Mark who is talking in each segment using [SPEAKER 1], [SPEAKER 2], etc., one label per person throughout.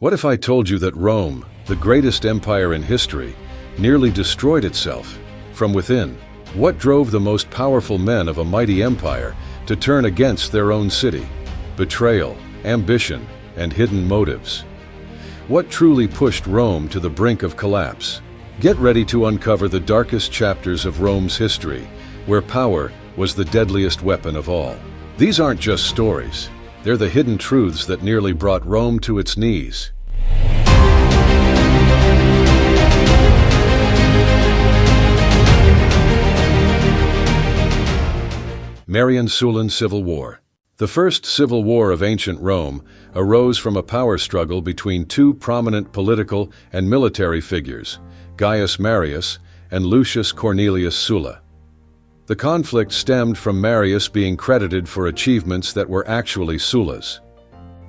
[SPEAKER 1] What if I told you that Rome, the greatest empire in history, nearly destroyed itself from within? What drove the most powerful men of a mighty empire to turn against their own city? Betrayal, ambition, and hidden motives. What truly pushed Rome to the brink of collapse? Get ready to uncover the darkest chapters of Rome's history, where power was the deadliest weapon of all. These aren't just stories. They're the hidden truths that nearly brought Rome to its knees. Marian-Sullan Civil War. The first civil war of ancient Rome arose from a power struggle between two prominent political and military figures, Gaius Marius and Lucius Cornelius Sulla. The conflict stemmed from Marius being credited for achievements that were actually Sulla's.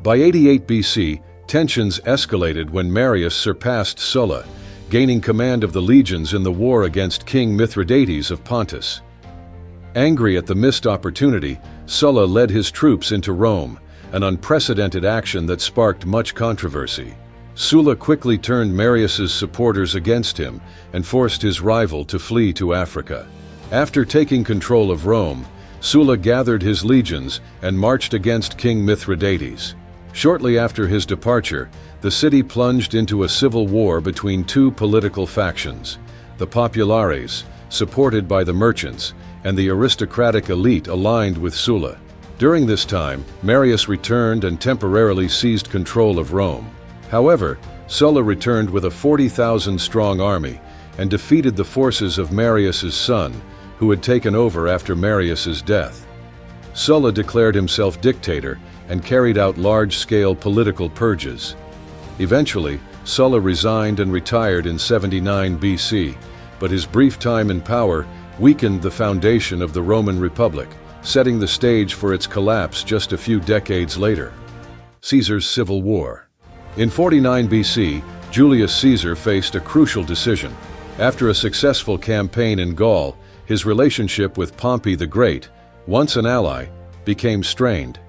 [SPEAKER 1] By 88 BC, tensions escalated when Marius surpassed Sulla, gaining command of the legions in the war against King Mithridates of Pontus. Angry at the missed opportunity, Sulla led his troops into Rome, an unprecedented action that sparked much controversy. Sulla quickly turned Marius's supporters against him and forced his rival to flee to Africa. After taking control of Rome, Sulla gathered his legions and marched against King Mithridates. Shortly after his departure, the city plunged into a civil war between two political factions, the populares, supported by the merchants, and the aristocratic elite aligned with Sulla. During this time, Marius returned and temporarily seized control of Rome. However, Sulla returned with a 40,000-strong army and defeated the forces of Marius's son, who had taken over after Marius's death. Sulla declared himself dictator and carried out large-scale political purges. Eventually, Sulla resigned and retired in 79 BC, but his brief time in power weakened the foundation of the Roman Republic, setting the stage for its collapse just a few decades later. Caesar's Civil War. In 49 BC, Julius Caesar faced a crucial decision. After a successful campaign in Gaul, his relationship with Pompey the Great, once an ally, became strained.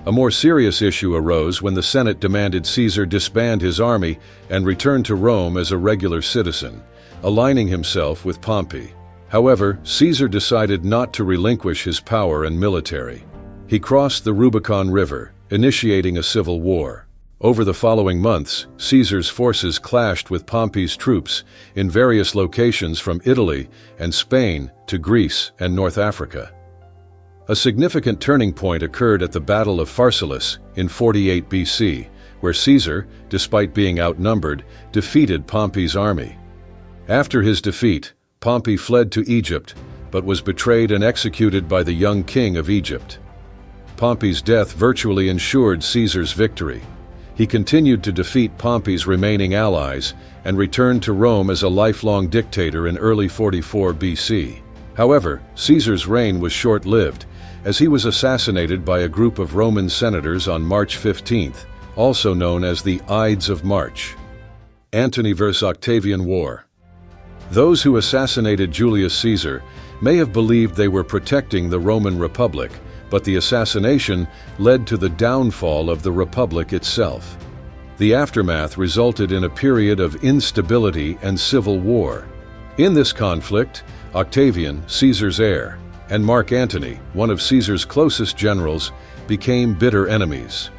[SPEAKER 1] A more serious issue arose when the Senate demanded Caesar disband his army and return to Rome as a regular citizen, aligning himself with Pompey. However, Caesar decided not to relinquish his power and military. He crossed the Rubicon River, initiating a civil war. Over the following months, Caesar's forces clashed with Pompey's troops in various locations from Italy and Spain to Greece and North Africa. A significant turning point occurred at the Battle of Pharsalus in 48 BC, where Caesar, despite being outnumbered, defeated Pompey's army. After his defeat, Pompey fled to Egypt, but was betrayed and executed by the young king of Egypt. Pompey's death virtually ensured Caesar's victory. He continued to defeat Pompey's remaining allies and returned to Rome as a lifelong dictator in early 44 BC. However, Caesar's reign was short-lived, as he was assassinated by a group of Roman senators on March 15, also known as the Ides of March. Antony vs. Octavian War. Those who assassinated Julius Caesar may have believed they were protecting the Roman Republic, but the assassination led to the downfall of the Republic itself. The aftermath resulted in a period of instability and civil war. In this conflict, Octavian, Caesar's heir, and Mark Antony, one of Caesar's closest generals, became bitter enemies.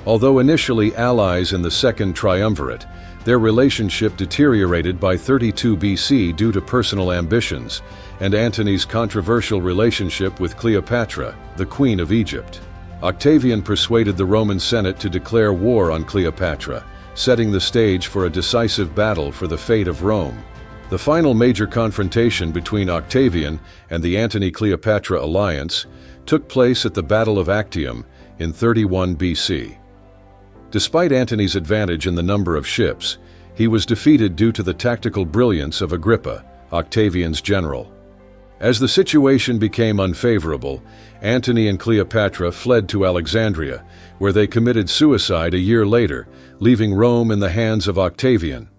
[SPEAKER 1] Although initially allies in the Second Triumvirate, their relationship deteriorated by 32 BC due to personal ambitions and Antony's controversial relationship with Cleopatra, the Queen of Egypt. Octavian persuaded the Roman Senate to declare war on Cleopatra, setting the stage for a decisive battle for the fate of Rome. The final major confrontation between Octavian and the Antony-Cleopatra alliance took place at the Battle of Actium in 31 BC. Despite Antony's advantage in the number of ships, he was defeated due to the tactical brilliance of Agrippa, Octavian's general. As the situation became unfavorable, Antony and Cleopatra fled to Alexandria, where they committed suicide a year later, leaving Rome in the hands of Octavian.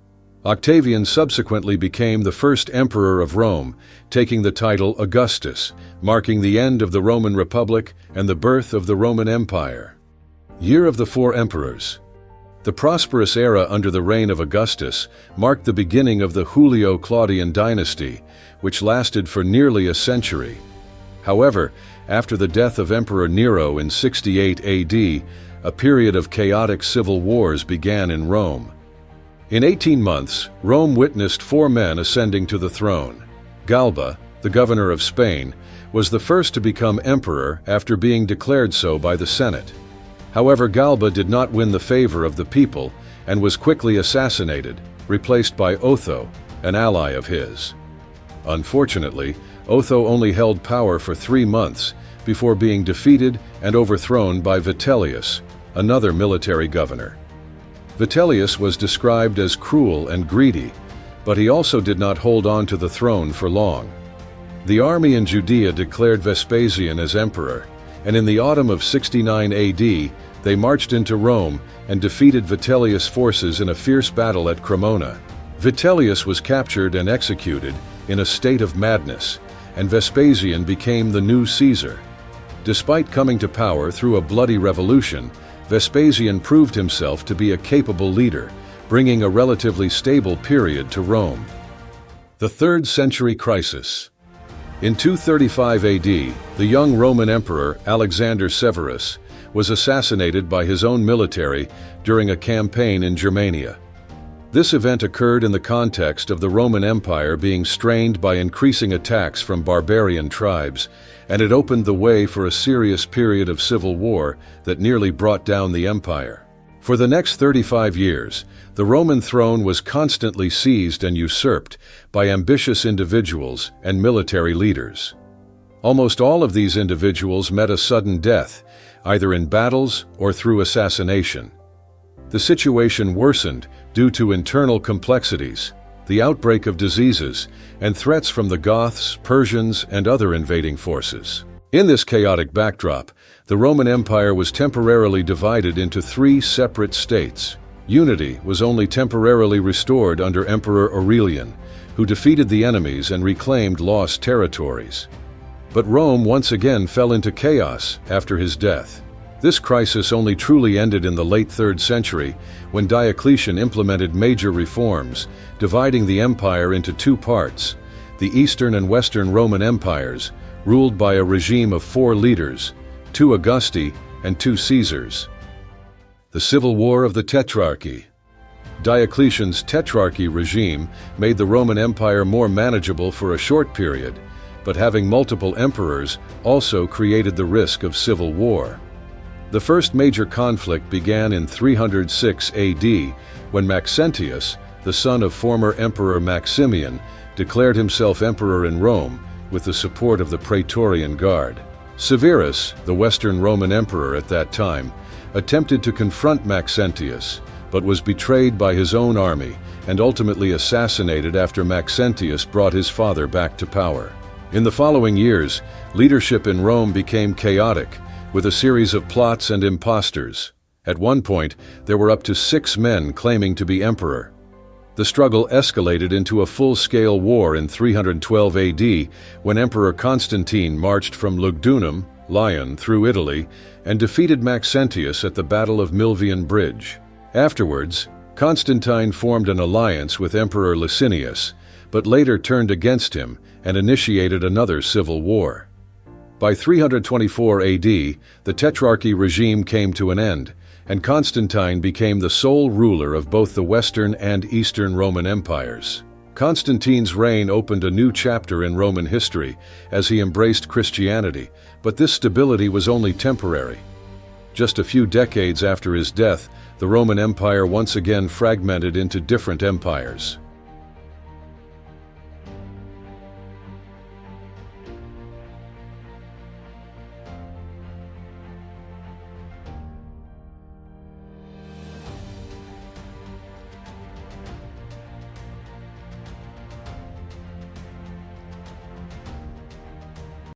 [SPEAKER 1] Octavian subsequently became the first emperor of Rome, taking the title Augustus, marking the end of the Roman Republic and the birth of the Roman Empire. Year of the Four Emperors. The prosperous era under the reign of Augustus marked the beginning of the Julio-Claudian dynasty, which lasted for nearly a century. However, after the death of Emperor Nero in 68 AD, a period of chaotic civil wars began in Rome. In 18 months, Rome witnessed 4 men ascending to the throne. Galba, the governor of Spain, was the first to become emperor after being declared so by the Senate. However, Galba did not win the favor of the people and was quickly assassinated, replaced by Otho, an ally of his. Unfortunately, Otho only held power for 3 months before being defeated and overthrown by Vitellius, another military governor. Vitellius was described as cruel and greedy, but he also did not hold on to the throne for long. The army in Judea declared Vespasian as emperor, and in the autumn of 69 AD, they marched into Rome and defeated Vitellius' forces in a fierce battle at Cremona. Vitellius was captured and executed in a state of madness, and Vespasian became the new Caesar. Despite coming to power through a bloody revolution, Vespasian proved himself to be a capable leader, bringing a relatively stable period to Rome. The 3rd century crisis. In 235 AD, the young Roman emperor Alexander Severus was assassinated by his own military during a campaign in Germania. This event occurred in the context of the Roman Empire being strained by increasing attacks from barbarian tribes, and it opened the way for a serious period of civil war that nearly brought down the empire. For the next 35 years, the Roman throne was constantly seized and usurped by ambitious individuals and military leaders. Almost all of these individuals met a sudden death, either in battles or through assassination. The situation worsened due to internal complexities, the outbreak of diseases, and threats from the Goths, Persians, and other invading forces. In this chaotic backdrop, the Roman Empire was temporarily divided into 3 separate states. Unity was only temporarily restored under Emperor Aurelian, who defeated the enemies and reclaimed lost territories. But Rome once again fell into chaos after his death. This crisis only truly ended in the late 3rd century when Diocletian implemented major reforms, dividing the empire into 2 parts, the Eastern and Western Roman empires, ruled by a regime of 4 leaders, 2 Augusti and 2 Caesars. The Civil War of the Tetrarchy. Diocletian's tetrarchy regime made the Roman Empire more manageable for a short period, but having multiple emperors also created the risk of civil war. The first major conflict began in 306 AD, when Maxentius, the son of former Emperor Maximian, declared himself emperor in Rome with the support of the Praetorian Guard. Severus, the Western Roman emperor at that time, attempted to confront Maxentius, but was betrayed by his own army and ultimately assassinated after Maxentius brought his father back to power. In the following years, leadership in Rome became chaotic, with a series of plots and impostors. At one point, there were up to 6 men claiming to be emperor. The struggle escalated into a full-scale war in 312 AD, when Emperor Constantine marched from Lugdunum, Lyon, through Italy, and defeated Maxentius at the Battle of Milvian Bridge. Afterwards, Constantine formed an alliance with Emperor Licinius, but later turned against him and initiated another civil war. By 324 AD, the Tetrarchy regime came to an end, and Constantine became the sole ruler of both the Western and Eastern Roman empires. Constantine's reign opened a new chapter in Roman history as he embraced Christianity, but this stability was only temporary. Just a few decades after his death, the Roman Empire once again fragmented into different empires.